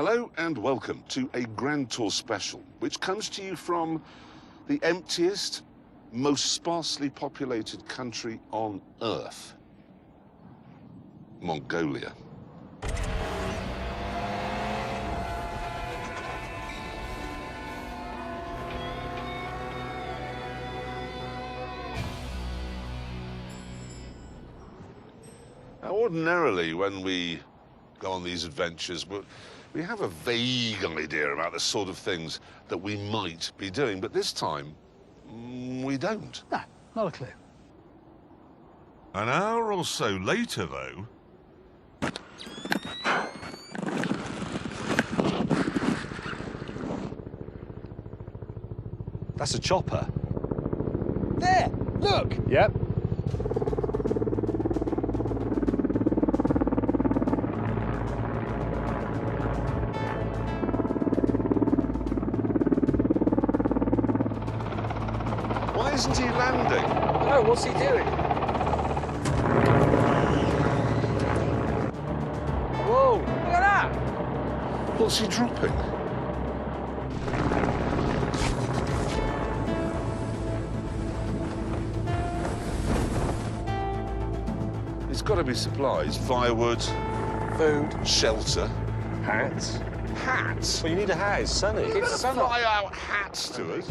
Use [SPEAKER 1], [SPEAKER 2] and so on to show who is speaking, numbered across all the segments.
[SPEAKER 1] Hello and welcome to a Grand Tour special, which comes to you from the emptiest, most sparsely populated country on Earth, Mongolia. Now, ordinarily, when we go on these adventures, we have a vague idea about the sort of things that we might be doing, but this time, we don't.
[SPEAKER 2] No, not a clue.
[SPEAKER 3] An hour or so later, though...
[SPEAKER 4] That's a chopper.
[SPEAKER 2] There! Look!
[SPEAKER 4] Yep.
[SPEAKER 1] Why isn't he landing?
[SPEAKER 2] No, what's he doing? Whoa! Look at that!
[SPEAKER 1] What's he dropping? It's got to be supplies, firewood,
[SPEAKER 2] Food.
[SPEAKER 1] shelter.
[SPEAKER 4] Hats.
[SPEAKER 1] Hats?
[SPEAKER 4] Well, you need a hat, it's sunny.
[SPEAKER 1] You're
[SPEAKER 2] It's
[SPEAKER 1] gonna
[SPEAKER 2] sunny.
[SPEAKER 1] fly out hats to us.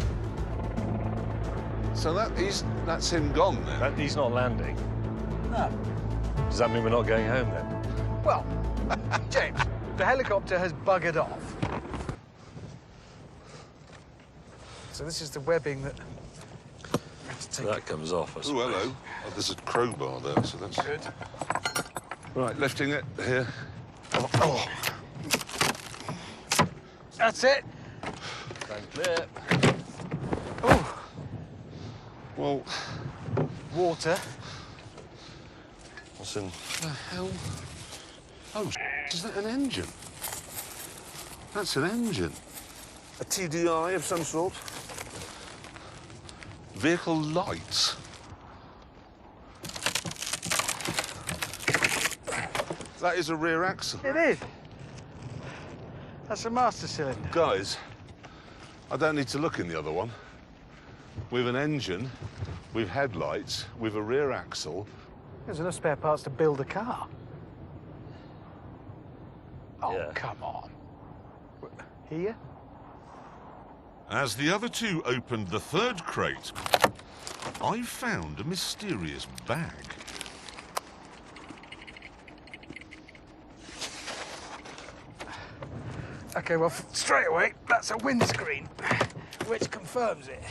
[SPEAKER 1] So that's him gone then.
[SPEAKER 4] He's not landing.
[SPEAKER 2] No.
[SPEAKER 4] Does that mean we're not going home then?
[SPEAKER 2] Well, James, the helicopter has buggered off. So this is the webbing that... we have to take.
[SPEAKER 4] That comes off, I
[SPEAKER 1] Oh,
[SPEAKER 4] suppose.
[SPEAKER 1] hello. Oh, there's a crowbar there, so that's
[SPEAKER 2] Good.
[SPEAKER 1] right. Lifting it here. Oh.
[SPEAKER 2] That's it.
[SPEAKER 4] Don't clip.
[SPEAKER 2] Oh,
[SPEAKER 1] Well,
[SPEAKER 2] water.
[SPEAKER 4] What's in...
[SPEAKER 1] the hell? Oh, is that an engine? That's an engine. A TDI of some sort. Vehicle lights. That is a rear axle.
[SPEAKER 2] It is. That's a master cylinder.
[SPEAKER 1] Guys, I don't need to look in the other one. We've an engine, we've headlights, we've a rear axle.
[SPEAKER 2] There's enough spare parts to build a car. Oh,
[SPEAKER 4] Yeah.
[SPEAKER 2] come on. Here?
[SPEAKER 3] As the other two opened the third crate, I found a mysterious bag.
[SPEAKER 2] OK, well, straight away, that's a windscreen, which confirms it.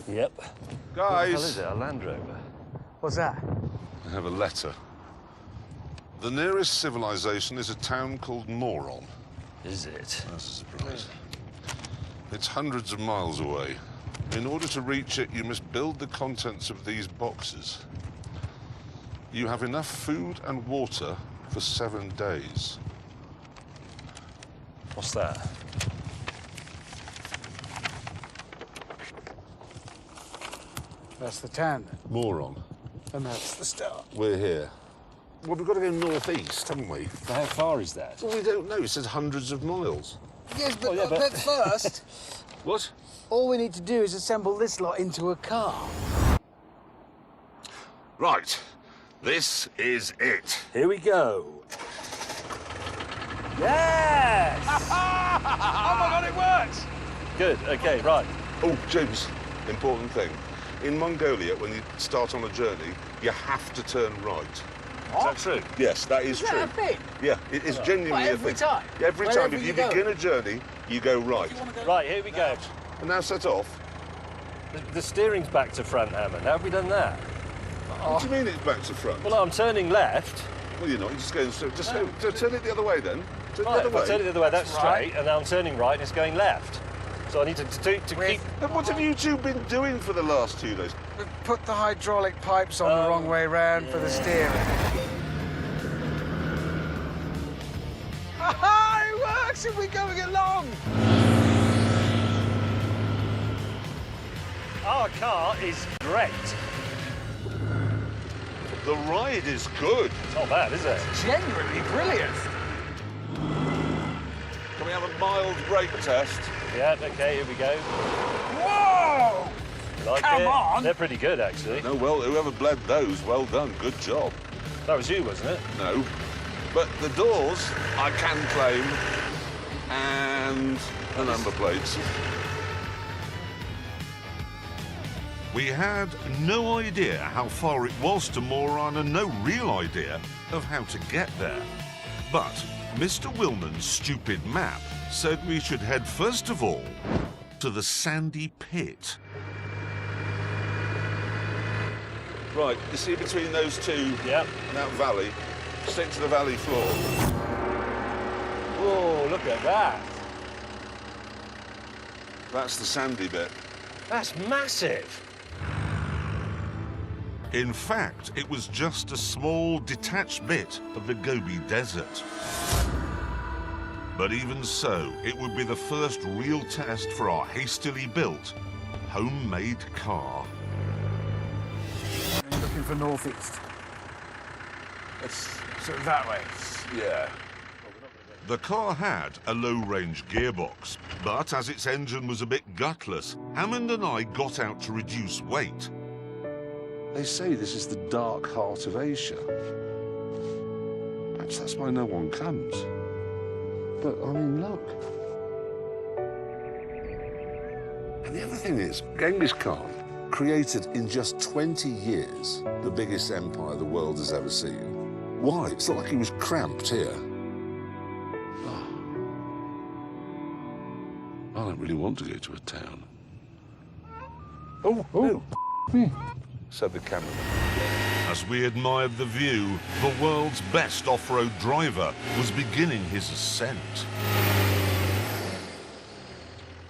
[SPEAKER 4] Yep. What the hell
[SPEAKER 1] Guys,
[SPEAKER 4] is it? A Land Rover?
[SPEAKER 2] What's that?
[SPEAKER 1] I have a letter. The nearest civilization is a town called Moron.
[SPEAKER 4] Is it?
[SPEAKER 1] That's a surprise. It's hundreds of miles away. In order to reach it, you must build the contents of these boxes. You have enough food and water for 7 days.
[SPEAKER 4] What's that?
[SPEAKER 2] That's the town, then.
[SPEAKER 1] Moron.
[SPEAKER 2] And that's the start.
[SPEAKER 1] We're here. Well, we've got to go northeast, haven't we?
[SPEAKER 4] How far is that?
[SPEAKER 1] Well, we don't know. It says hundreds of miles.
[SPEAKER 2] Yes, but,
[SPEAKER 4] Oh, yeah, but-
[SPEAKER 2] first,
[SPEAKER 1] What?
[SPEAKER 2] all we need to do is assemble this lot into a car.
[SPEAKER 1] Right. This is it.
[SPEAKER 4] Here we go. Yes!
[SPEAKER 2] Oh, my God, it works!
[SPEAKER 4] Good, OK, right.
[SPEAKER 1] Oh, James, important thing. In Mongolia, when you start on a journey, you have to turn right.
[SPEAKER 4] Is that true?
[SPEAKER 1] Yes, that is
[SPEAKER 2] Is
[SPEAKER 1] true.
[SPEAKER 2] that a thing?
[SPEAKER 1] Yeah, it is genuinely
[SPEAKER 2] What, every
[SPEAKER 1] a thing.
[SPEAKER 2] time?
[SPEAKER 1] Every
[SPEAKER 2] Wherever
[SPEAKER 1] time. If
[SPEAKER 2] you
[SPEAKER 1] you
[SPEAKER 2] go?
[SPEAKER 1] begin a journey, you go right.
[SPEAKER 4] Right, here we go.
[SPEAKER 1] And now set off.
[SPEAKER 4] The steering's back to front, Hammond. How have we done that?
[SPEAKER 1] What do you mean it's back to front?
[SPEAKER 4] Well, I'm turning left.
[SPEAKER 1] Well, you're not. You're just going straight. Just go, so turn it the other way then. Turn
[SPEAKER 4] Right,
[SPEAKER 1] it the
[SPEAKER 4] if
[SPEAKER 1] other
[SPEAKER 4] I turn it the
[SPEAKER 1] way.
[SPEAKER 4] other way, that's
[SPEAKER 2] Right.
[SPEAKER 4] straight, and now I'm turning right, and it's going left. So I need to keep...
[SPEAKER 1] And what have you two been doing for the last 2 days?
[SPEAKER 2] We've put the hydraulic pipes on the wrong way round for the steering. Aha! It works if we're going along!
[SPEAKER 4] Our car is great.
[SPEAKER 1] The ride is good.
[SPEAKER 4] It's not bad, is it?
[SPEAKER 2] Genuinely brilliant.
[SPEAKER 1] Come we have a mild brake test?
[SPEAKER 4] Yeah, okay, here we go.
[SPEAKER 2] Whoa!
[SPEAKER 4] Like
[SPEAKER 2] Come
[SPEAKER 4] it?
[SPEAKER 2] on!
[SPEAKER 4] They're pretty good, actually.
[SPEAKER 1] No, well, whoever bled those, well done, good job.
[SPEAKER 4] That was you, wasn't it?
[SPEAKER 1] No, but the doors I can claim, and the number plates.
[SPEAKER 3] We had no idea how far it was to Moron and no real idea of how to get there. But Mr. Willman's stupid map said we should head first of all to the sandy pit.
[SPEAKER 1] Right, you see between those two,
[SPEAKER 4] Yep.
[SPEAKER 1] that valley, stick to the valley floor.
[SPEAKER 4] Whoa, look at that.
[SPEAKER 1] That's the sandy bit.
[SPEAKER 4] That's massive.
[SPEAKER 3] In fact, it was just a small, detached bit of the Gobi Desert. But even so, it would be the first real test for our hastily built, homemade car.
[SPEAKER 2] Looking for northeast. It's sort of that way.
[SPEAKER 1] Yeah.
[SPEAKER 3] The car had a low-range gearbox, but as its engine was a bit gutless, Hammond and I got out to reduce weight.
[SPEAKER 1] They say this is the dark heart of Asia. Perhaps that's why no one comes. But, I mean, look. And the other thing is, Genghis Khan created in just 20 years the biggest empire the world has ever seen. Why? It's not like he was cramped here. Oh. I don't really want to go to a town.
[SPEAKER 2] Oh.
[SPEAKER 1] Said the cameraman.
[SPEAKER 3] As we admired the view, the world's best off-road driver was beginning his ascent.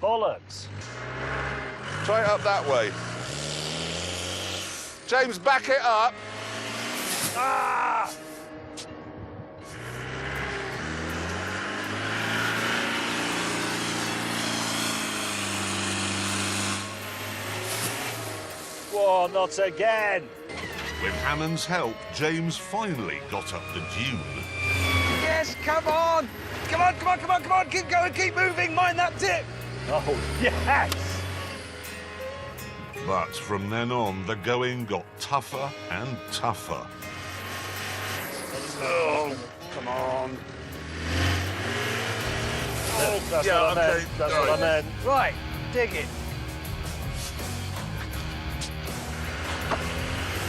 [SPEAKER 4] Bollocks.
[SPEAKER 1] Try it up that way. James, back it up.
[SPEAKER 4] Ah! Whoa, not again.
[SPEAKER 3] With Hammond's help, James finally got up the dune.
[SPEAKER 2] Yes, come on! Come on! Keep going, keep moving, mind that dip!
[SPEAKER 4] Oh, yes!
[SPEAKER 3] But from then on, the going got tougher and tougher.
[SPEAKER 1] Oh, come on.
[SPEAKER 4] That's
[SPEAKER 1] yeah,
[SPEAKER 4] what I
[SPEAKER 1] okay,
[SPEAKER 4] meant. That's
[SPEAKER 1] all
[SPEAKER 4] what I
[SPEAKER 1] right.
[SPEAKER 4] meant.
[SPEAKER 2] Right, dig it.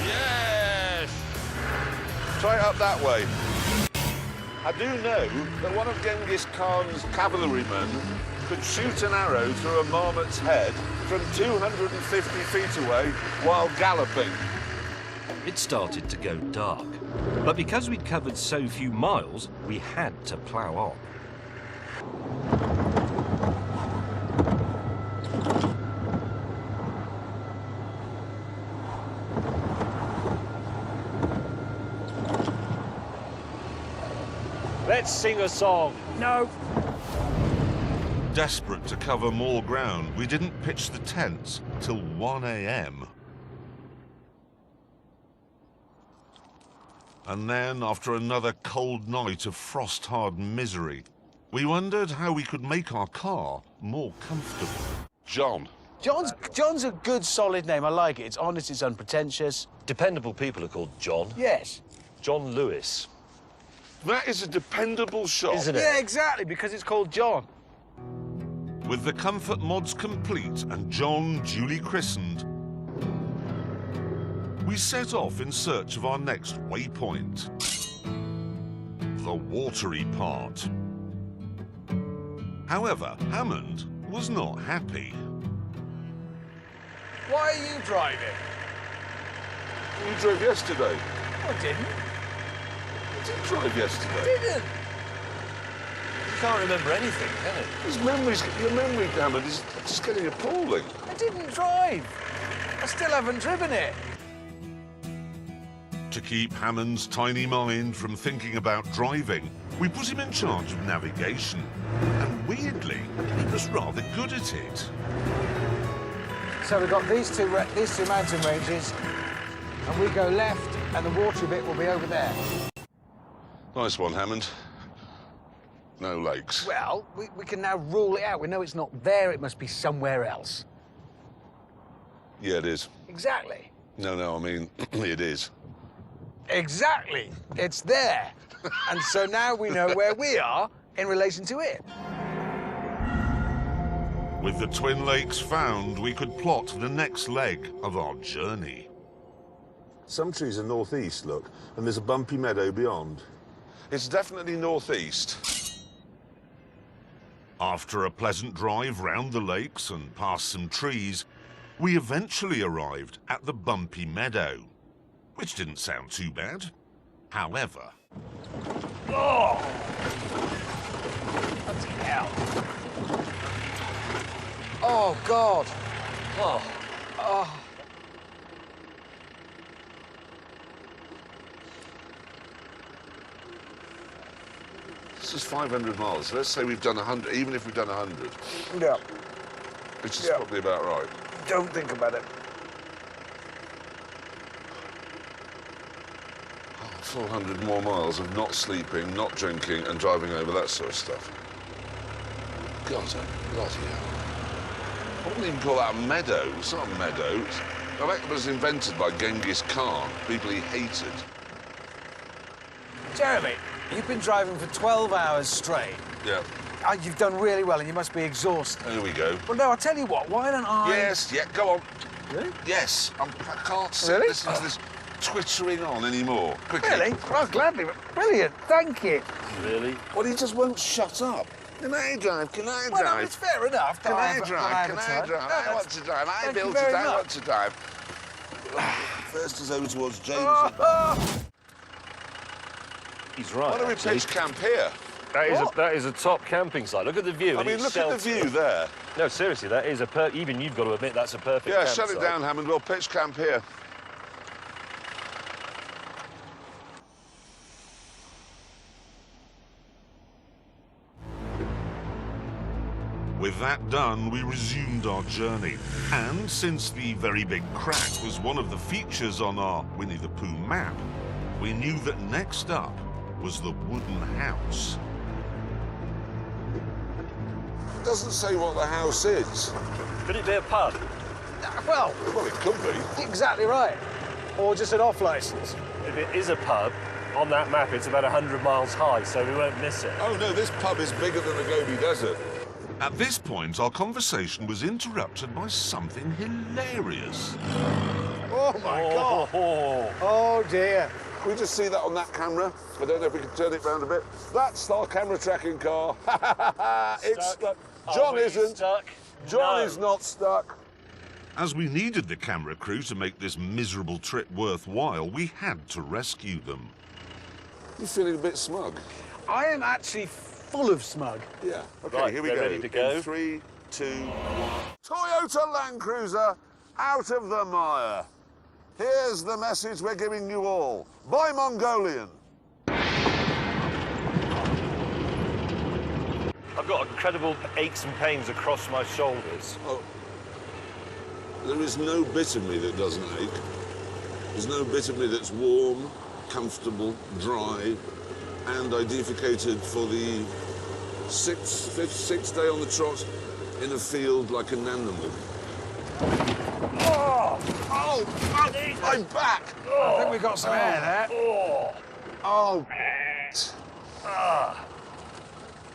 [SPEAKER 1] Yes! Try it up that way. I do know that one of Genghis Khan's cavalrymen could shoot an arrow through a marmot's head from 250 feet away while galloping.
[SPEAKER 5] It started to go dark, but because we'd covered so few miles, we had to plough on.
[SPEAKER 4] Let's sing a song.
[SPEAKER 2] No.
[SPEAKER 3] Desperate to cover more ground, we didn't pitch the tents till 1 a.m. And then, after another cold night of frost-hard misery, we wondered how we could make our car more comfortable.
[SPEAKER 1] John.
[SPEAKER 2] John's a good, solid name. I like it. It's honest, it's unpretentious.
[SPEAKER 4] Dependable people are called John.
[SPEAKER 2] Yes.
[SPEAKER 4] John Lewis.
[SPEAKER 1] That is a dependable shot.
[SPEAKER 4] Isn't it?
[SPEAKER 2] Yeah, exactly, because it's called John.
[SPEAKER 3] With the comfort mods complete and John duly christened, we set off in search of our next waypoint. The watery part. However, Hammond was not happy.
[SPEAKER 2] Why are you driving?
[SPEAKER 1] You drove yesterday.
[SPEAKER 2] I didn't.
[SPEAKER 1] You did drive yesterday.
[SPEAKER 2] Didn't.
[SPEAKER 4] You can't remember anything, can it?
[SPEAKER 1] Your memory, Hammond, is just getting appalling.
[SPEAKER 2] I didn't drive. I still haven't driven it.
[SPEAKER 3] To keep Hammond's tiny mind from thinking about driving, we put him in charge of navigation. And weirdly, he was rather good at it.
[SPEAKER 2] So we've got these two mountain ranges, and we go left, and the watery bit will be over there.
[SPEAKER 1] Nice one, Hammond. no lakes.
[SPEAKER 2] Well, we can now rule it out. We know it's not there. It must be somewhere else.
[SPEAKER 1] Yeah, it is.
[SPEAKER 2] Exactly.
[SPEAKER 1] No, I mean, it is.
[SPEAKER 2] Exactly. It's there. And so now we know where we are in relation to it.
[SPEAKER 3] With the Twin Lakes found, we could plot the next leg of our journey.
[SPEAKER 1] Some trees are northeast, look, and there's a bumpy meadow beyond. It's definitely northeast.
[SPEAKER 3] After a pleasant drive round the lakes and past some trees, we eventually arrived at the bumpy meadow, which didn't sound too bad. However...
[SPEAKER 2] Oh! Bloody hell. Oh, God.
[SPEAKER 4] Oh,
[SPEAKER 2] Oh.
[SPEAKER 1] This is 500 miles. Let's say we've done 100, even if we've done 100,
[SPEAKER 2] Yeah.
[SPEAKER 1] which is
[SPEAKER 2] Yeah.
[SPEAKER 1] probably about right.
[SPEAKER 2] Don't think about it.
[SPEAKER 1] 400 more miles of not sleeping, not drinking, and driving over that sort of stuff. God, bloody hell. I wouldn't even call that a meadow. It's not a meadow. I reckon it was invented by Genghis Khan, people he hated.
[SPEAKER 2] Jeremy, you've been driving for 12 hours straight.
[SPEAKER 1] Yeah,
[SPEAKER 2] You've done really well, and you must be exhausted.
[SPEAKER 1] there we go.
[SPEAKER 2] Well, no, I'll tell you what. Why don't I...
[SPEAKER 1] Yes, yeah, go on.
[SPEAKER 2] Really?
[SPEAKER 1] Yes, I can't sit
[SPEAKER 2] Really?
[SPEAKER 1] listening to this twittering on anymore. Quickly.
[SPEAKER 2] Really? Well, gladly. Brilliant. Thank you.
[SPEAKER 4] really?
[SPEAKER 1] Well, he just won't shut up. Can I drive? Can I
[SPEAKER 2] Well, no,
[SPEAKER 1] drive?
[SPEAKER 2] it's fair enough.
[SPEAKER 1] Can I
[SPEAKER 2] have
[SPEAKER 1] drive?
[SPEAKER 2] a
[SPEAKER 1] Can I
[SPEAKER 2] turn.
[SPEAKER 1] drive?
[SPEAKER 2] No,
[SPEAKER 1] I
[SPEAKER 2] that's-
[SPEAKER 1] want to drive. I
[SPEAKER 2] thank you
[SPEAKER 1] built it.
[SPEAKER 2] very
[SPEAKER 1] I
[SPEAKER 2] much.
[SPEAKER 1] want to drive. First is over towards James.
[SPEAKER 4] He's right.
[SPEAKER 1] Why don't we
[SPEAKER 4] actually.
[SPEAKER 1] pitch camp here?
[SPEAKER 4] That is a top camping site. Look at the view.
[SPEAKER 1] I
[SPEAKER 4] and
[SPEAKER 1] mean,
[SPEAKER 4] it's
[SPEAKER 1] look at the
[SPEAKER 4] sheltered.
[SPEAKER 1] view there.
[SPEAKER 4] No, seriously, that is a even you've got to admit that's a perfect
[SPEAKER 1] Yeah,
[SPEAKER 4] campsite.
[SPEAKER 1] shut it down, Hammond. We'll pitch camp here.
[SPEAKER 3] With that done, we resumed our journey. And since the very big crack was one of the features on our Winnie the Pooh map, we knew that next up was the wooden house.
[SPEAKER 1] It doesn't say what the house is.
[SPEAKER 4] Could it be a pub?
[SPEAKER 2] Well,
[SPEAKER 1] Well, it could be.
[SPEAKER 2] exactly right. Or just an off license.
[SPEAKER 4] If it is a pub, on that map it's about 100 miles high, so we won't miss it.
[SPEAKER 1] Oh, no, this pub is bigger than the Gobi Desert.
[SPEAKER 3] At this point, our conversation was interrupted by something hilarious.
[SPEAKER 2] Oh, my God.
[SPEAKER 4] Oh,
[SPEAKER 2] Oh, dear.
[SPEAKER 1] Can we just see that on that camera? I don't know if we can turn it round a bit. That's our camera tracking car. It's stuck. John
[SPEAKER 4] Are we
[SPEAKER 1] isn't.
[SPEAKER 4] stuck?
[SPEAKER 1] John
[SPEAKER 4] No.
[SPEAKER 1] is not stuck.
[SPEAKER 3] As we needed the camera crew to make this miserable trip worthwhile, we had to rescue them.
[SPEAKER 1] You're feeling a bit smug.
[SPEAKER 2] I am actually full of smug.
[SPEAKER 1] Yeah. Okay,
[SPEAKER 4] Right,
[SPEAKER 1] here we
[SPEAKER 4] they're
[SPEAKER 1] go.
[SPEAKER 4] ready to go.
[SPEAKER 1] In 3, 2, 1. Toyota Land Cruiser, out of the mire. Here's the message we're giving you all. By Mongolian.
[SPEAKER 4] I've got incredible aches and pains across my shoulders.
[SPEAKER 1] Oh, there is no bit of me that doesn't ache. There's no bit of me that's warm, comfortable, dry, and I defecated for the sixth day on the trot in a field like a nanamug.
[SPEAKER 2] Oh,
[SPEAKER 1] My back!
[SPEAKER 2] I think we got some air there.
[SPEAKER 1] Oh.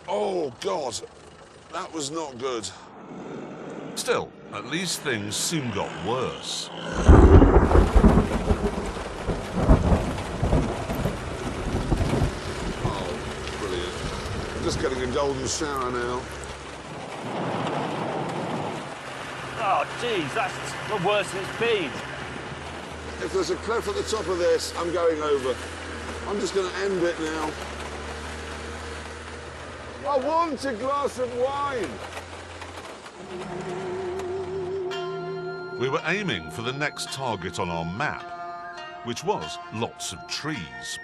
[SPEAKER 1] Oh, God. That was not good.
[SPEAKER 3] Still, at least things soon got worse.
[SPEAKER 1] Oh, brilliant. I'm just getting a golden shower now.
[SPEAKER 4] Oh, geez, that's the worst it's been.
[SPEAKER 1] If there's a cliff at the top of this, I'm going over. I'm just going to end it now. I want a glass of wine.
[SPEAKER 3] We were aiming for the next target on our map, which was lots of trees.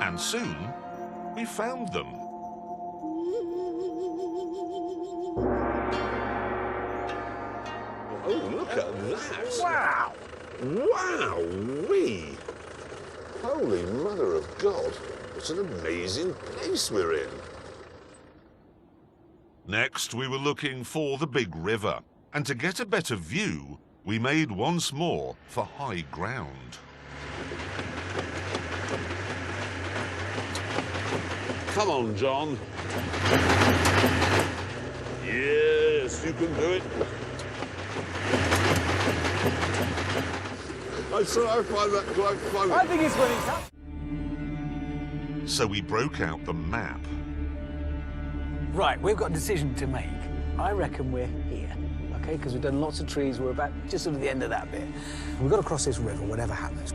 [SPEAKER 3] And soon, we found them.
[SPEAKER 1] Oh, look at that.
[SPEAKER 2] Wow.
[SPEAKER 1] Wow-wee. Holy mother of God. What an amazing place we're in.
[SPEAKER 3] Next, we were looking for the big river, and to get a better view, we made once more for high ground.
[SPEAKER 1] Come on, John. Yes, you can do it. I find that quite funny.
[SPEAKER 2] I think it's when he's up.
[SPEAKER 3] So we broke out the map.
[SPEAKER 2] Right, we've got a decision to make. I reckon we're here, okay? Because we've done lots of trees. We're about just sort of the end of that bit. We've got to cross this river, whatever happens.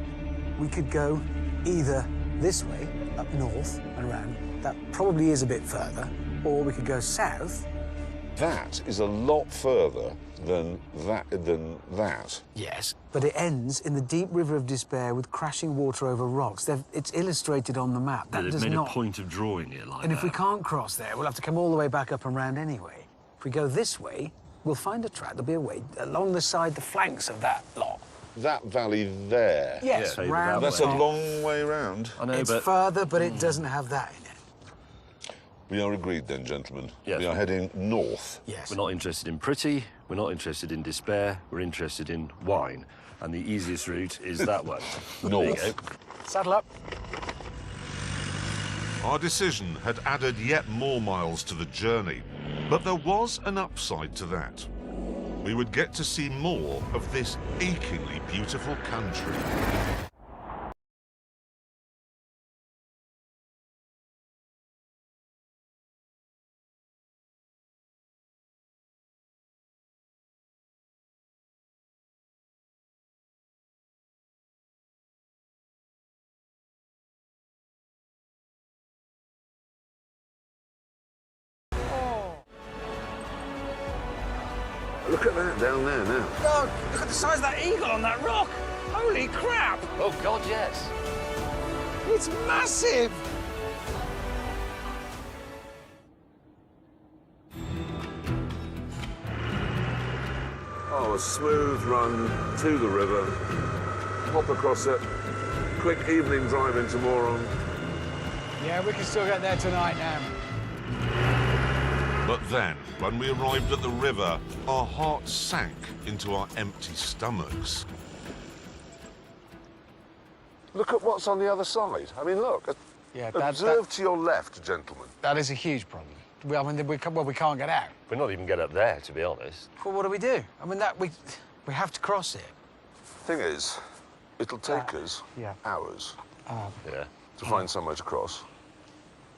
[SPEAKER 2] We could go either this way, up north and around. That probably is a bit further. Or we could go south.
[SPEAKER 1] That is a lot further than that.
[SPEAKER 2] Yes. But it ends in the deep river of despair with crashing water over rocks. It's illustrated on the map. That
[SPEAKER 5] They've
[SPEAKER 2] does
[SPEAKER 5] made
[SPEAKER 2] not...
[SPEAKER 5] a point of drawing it like
[SPEAKER 2] And
[SPEAKER 5] that.
[SPEAKER 2] if we can't cross there, we'll have to come all the way back up and round anyway. If we go this way, we'll find a track. There'll be a way along the side, the flanks of that lot.
[SPEAKER 1] That valley there.
[SPEAKER 2] Yes,
[SPEAKER 5] Yeah,
[SPEAKER 2] round.
[SPEAKER 1] That's a long way round.
[SPEAKER 5] I know,
[SPEAKER 2] It's
[SPEAKER 5] but
[SPEAKER 2] further, but it doesn't have that in it.
[SPEAKER 1] We are agreed then, gentlemen.
[SPEAKER 5] Yes.
[SPEAKER 1] We are heading north.
[SPEAKER 2] Yes.
[SPEAKER 5] we're not interested in pretty, we're not interested in despair, we're interested in wine. And the easiest route is that one.
[SPEAKER 1] North.
[SPEAKER 5] There you go.
[SPEAKER 2] Saddle up.
[SPEAKER 3] Our decision had added yet more miles to the journey, but there was an upside to that. We would get to see more of this achingly beautiful country.
[SPEAKER 1] Look at that down there now.
[SPEAKER 2] God, look at the size of that eagle on that rock. Holy crap!
[SPEAKER 5] Oh, God, yes.
[SPEAKER 2] It's massive!
[SPEAKER 1] Oh, a smooth run to the river. Hop across it. Quick evening drive into Moron.
[SPEAKER 2] Yeah, we can still get there tonight now.
[SPEAKER 3] But then, when we arrived at the river, our hearts sank into our empty stomachs.
[SPEAKER 1] Look at what's on the other side. I mean, look.
[SPEAKER 2] Yeah,
[SPEAKER 1] Observe to your left, gentlemen.
[SPEAKER 2] that is a huge problem. We can't get out.
[SPEAKER 4] We're not even get up there, to be honest.
[SPEAKER 2] Well, what do we do? I mean, we have to cross it.
[SPEAKER 1] Thing is, it'll take us
[SPEAKER 2] yeah.
[SPEAKER 1] hours
[SPEAKER 4] Yeah.
[SPEAKER 1] to find somewhere to cross.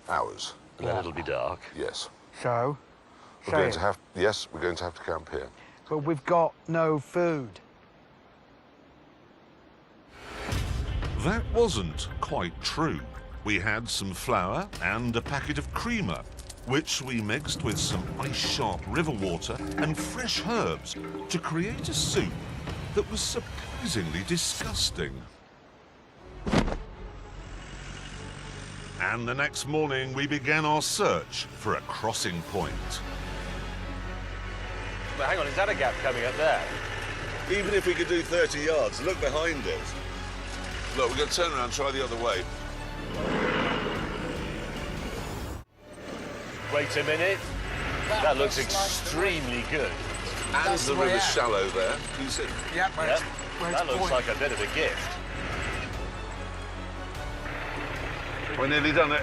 [SPEAKER 1] Hours.
[SPEAKER 4] And then it'll be dark.
[SPEAKER 1] Yes.
[SPEAKER 2] So?
[SPEAKER 1] We're going to have to camp here.
[SPEAKER 2] But we've got no food.
[SPEAKER 3] That wasn't quite true. We had some flour and a packet of creamer, which we mixed with some ice-sharp river water and fresh herbs to create a soup that was surprisingly disgusting. And the next morning, we began our search for a crossing point.
[SPEAKER 4] But hang on, is that a gap coming up there?
[SPEAKER 1] Even if we could do 30 yards, look behind us. Look, we're going to turn around and try the other way.
[SPEAKER 4] Wait a minute. That looks extremely good.
[SPEAKER 1] And
[SPEAKER 2] That's
[SPEAKER 1] the
[SPEAKER 2] the way
[SPEAKER 1] river's
[SPEAKER 2] out.
[SPEAKER 1] shallow there. You see?
[SPEAKER 2] Yeah,
[SPEAKER 4] Yep. That looks like a bit of a gift.
[SPEAKER 1] We're nearly done it.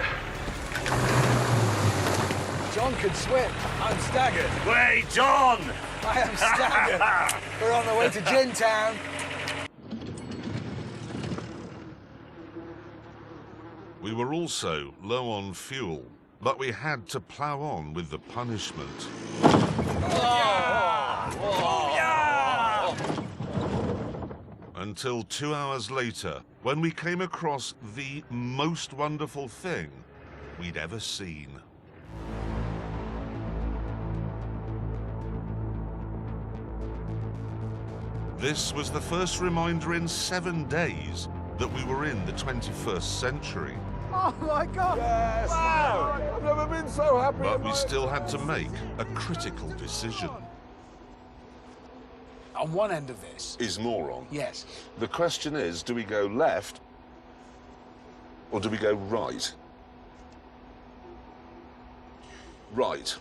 [SPEAKER 2] John could swim. I'm staggered.
[SPEAKER 4] Wait, John!
[SPEAKER 2] I am staggered. We're on the way to Gin Town.
[SPEAKER 3] We were also low on fuel, but we had to plough on with the punishment. Until 2 hours later, when we came across the most wonderful thing we'd ever seen. This was the first reminder in 7 days that we were in the 21st century.
[SPEAKER 2] Oh, my God.
[SPEAKER 1] Yes. Wow. I've never been so happy.
[SPEAKER 3] But we still had to make a critical decision.
[SPEAKER 2] On one end of this,
[SPEAKER 1] Is Moron.
[SPEAKER 2] yes.
[SPEAKER 1] The question is, do we go left or do we go right? right.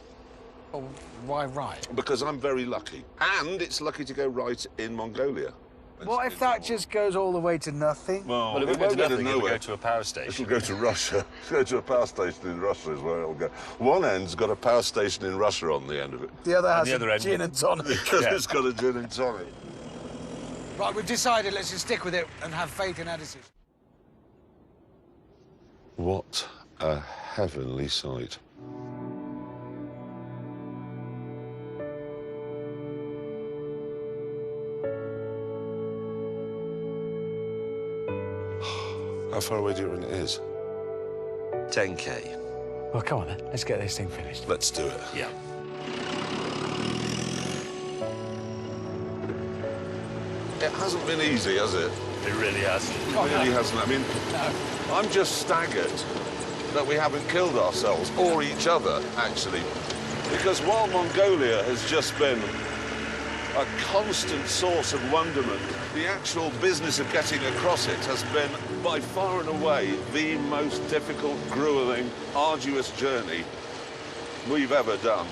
[SPEAKER 2] Oh, why right?
[SPEAKER 1] Because I'm very lucky. And it's lucky to go right in Mongolia.
[SPEAKER 2] What if that just goes all the way to nothing?
[SPEAKER 4] Well, it
[SPEAKER 1] it
[SPEAKER 4] won't go to
[SPEAKER 1] won't go to
[SPEAKER 4] nothing, it'll
[SPEAKER 1] nowhere.
[SPEAKER 4] go to a power station.
[SPEAKER 1] It'll go to Russia. It'll go to a power station in Russia is where it'll go. One end's got a power station in Russia on the end of it.
[SPEAKER 2] The other has
[SPEAKER 4] the other
[SPEAKER 2] a
[SPEAKER 4] end-
[SPEAKER 2] gin and tonic.
[SPEAKER 1] Because it's got a gin and tonic.
[SPEAKER 2] Right, we've decided, let's just stick with it and have faith in our decision.
[SPEAKER 1] What a heavenly sight. How far away do you reckon it is?
[SPEAKER 5] 10K.
[SPEAKER 2] Well, come on then, let's get this thing finished.
[SPEAKER 1] Let's do it.
[SPEAKER 5] Yeah.
[SPEAKER 1] It hasn't been easy, has it?
[SPEAKER 4] It really has.
[SPEAKER 1] It really hasn't. I mean, I'm just staggered that we haven't killed ourselves, or each other, actually. Because while Mongolia has just been a constant source of wonderment, the actual business of getting across it has been, by far and away, the most difficult, grueling, arduous journey we've ever done.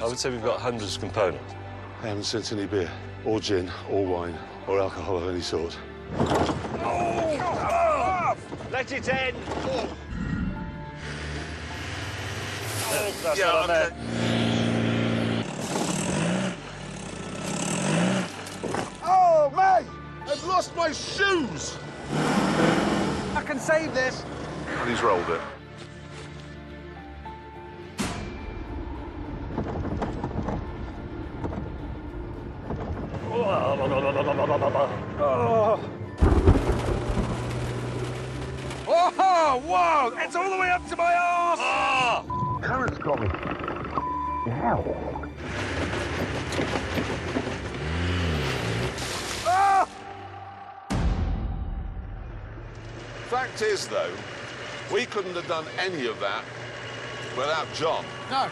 [SPEAKER 4] I would say we've got hundreds of components.
[SPEAKER 1] I haven't sent any beer, or gin, or wine, or alcohol of any sort.
[SPEAKER 4] Let it in! That's
[SPEAKER 1] Yeah,
[SPEAKER 4] what I meant.
[SPEAKER 1] Oh, mate! I've lost my shoes!
[SPEAKER 2] I can save this.
[SPEAKER 1] And he's rolled it.
[SPEAKER 2] Oh, whoa! It's all the way up to my arse!
[SPEAKER 1] Current's got me. Fact is, though, we couldn't have done any of that without John.
[SPEAKER 2] No,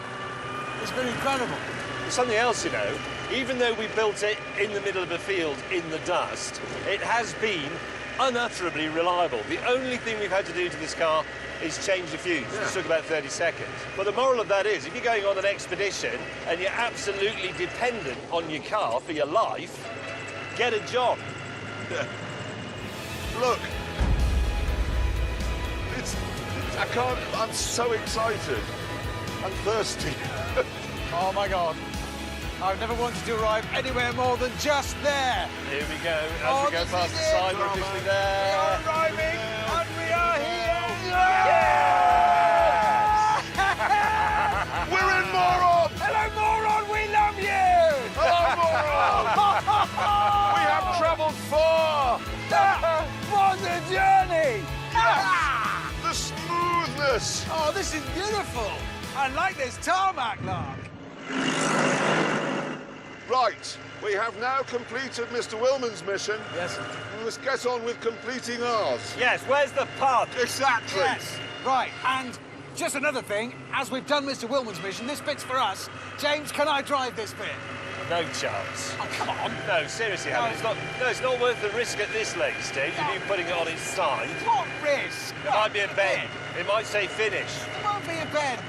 [SPEAKER 2] it's been incredible.
[SPEAKER 4] There's something else, you know. Even though we built it in the middle of a field in the dust, it has been unutterably reliable. The only thing we've had to do to this car is change the fuse. It took about 30 seconds. But the moral of that is, if you're going on an expedition and you're absolutely dependent on your car for your life, get a John.
[SPEAKER 1] Look. I can't, I'm so excited. I'm thirsty.
[SPEAKER 2] Oh, my God. I've never wanted to arrive anywhere more than just there.
[SPEAKER 4] Here we go. As
[SPEAKER 2] Oh,
[SPEAKER 4] we go
[SPEAKER 2] this
[SPEAKER 4] past
[SPEAKER 2] is
[SPEAKER 4] the
[SPEAKER 2] it.
[SPEAKER 4] sign, we're
[SPEAKER 1] Come on,
[SPEAKER 4] officially
[SPEAKER 1] man.
[SPEAKER 2] We are
[SPEAKER 4] there.
[SPEAKER 2] arriving, and we are here.
[SPEAKER 1] We're in Moron!
[SPEAKER 2] Hello, moron, we love you!
[SPEAKER 1] Hello, Moron! We have travelled far!
[SPEAKER 2] What a journey!
[SPEAKER 1] The smoothness!
[SPEAKER 2] Oh, this is beautiful. I like this tarmac, Lark.
[SPEAKER 1] Right, we have now completed Mr. Willman's mission.
[SPEAKER 2] Yes.
[SPEAKER 1] We must get on with completing ours.
[SPEAKER 4] Yes, where's the pub?
[SPEAKER 1] Exactly.
[SPEAKER 2] Yes. Right, and just another thing, as we've done Mr. Willman's mission, this bit's for us. James, can I drive this bit?
[SPEAKER 4] No chance.
[SPEAKER 2] Oh, come on.
[SPEAKER 4] No, seriously, Helen, it's not worth the risk at this late stage of you putting it on its side.
[SPEAKER 2] What risk?
[SPEAKER 4] It might be a bend. It might say finish.
[SPEAKER 2] It won't be a bed.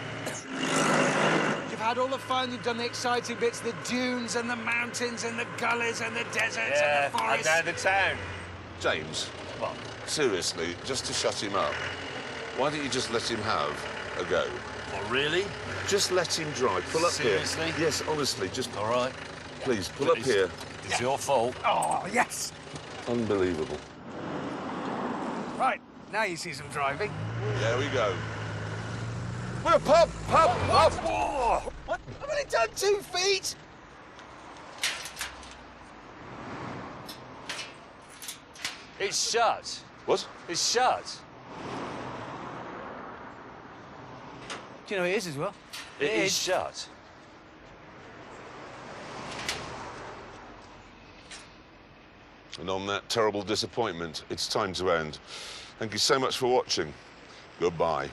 [SPEAKER 2] You've had all the fun, you've done the exciting bits, the dunes and the mountains and the gullies and the deserts
[SPEAKER 4] Yeah,
[SPEAKER 2] and the
[SPEAKER 4] and
[SPEAKER 2] forests.
[SPEAKER 4] now the town.
[SPEAKER 1] James,
[SPEAKER 4] What?
[SPEAKER 1] seriously, just to shut him up, why don't you just let him have a go?
[SPEAKER 4] What, really?
[SPEAKER 1] Just let him drive. Pull up
[SPEAKER 4] Seriously?
[SPEAKER 1] here. Yes, honestly, just
[SPEAKER 4] All right.
[SPEAKER 1] please pull up here.
[SPEAKER 4] It's your fault.
[SPEAKER 2] Oh, yes.
[SPEAKER 1] Unbelievable.
[SPEAKER 2] Right, now you see some driving.
[SPEAKER 1] There we go. We're pub!
[SPEAKER 2] What? What? I've only done 2 feet.
[SPEAKER 4] It's shut.
[SPEAKER 1] What?
[SPEAKER 4] It's shut.
[SPEAKER 2] Do you know it is as well?
[SPEAKER 4] It is shut.
[SPEAKER 1] And on that terrible disappointment, it's time to end. Thank you so much for watching. Goodbye.